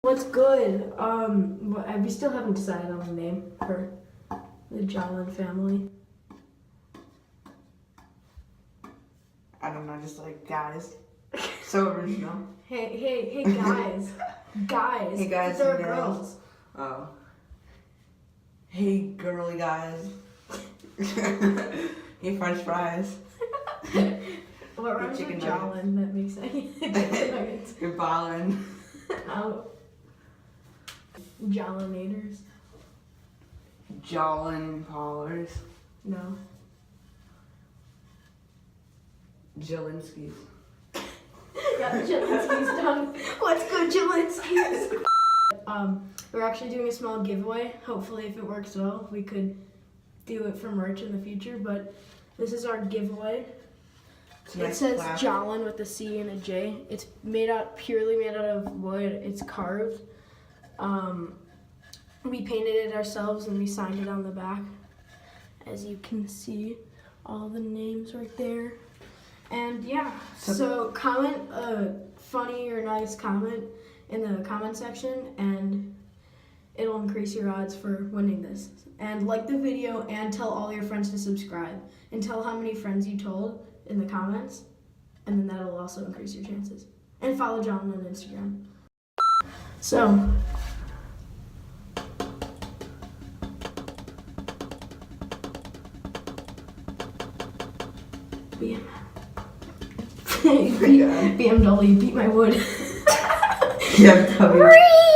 What's good? We still haven't decided on the name for the Jolllin family. I don't know, just like guys. So original. Hey, guys. Guys. Hey, guys. They're and gals. girls. Oh. Hey, girly guys. Hey, French fries. What rhymes with chicken Jolllin? That makes sense. You're ballin'. Oh. Jollinators. Jolllin Pollers. No. Jolllinski's. Yeah, Jollinski's done. What's good, Jollinski's? We're actually doing a small giveaway. Hopefully, if it works well, we could do it for merch in the future. But this is our giveaway. It says Jolllin with a C and a J. It's purely made out of wood. It's carved. We painted it ourselves and we signed it on the back. As you can see, all the names right there. And yeah, so comment a funny or nice comment in the comment section and it'll increase your odds for winning this. And like the video and tell all your friends to subscribe. And tell how many friends you told in the comments. And then that'll also increase your chances. And follow Jolllin on Instagram. So, BMW, beat my wood. BMW.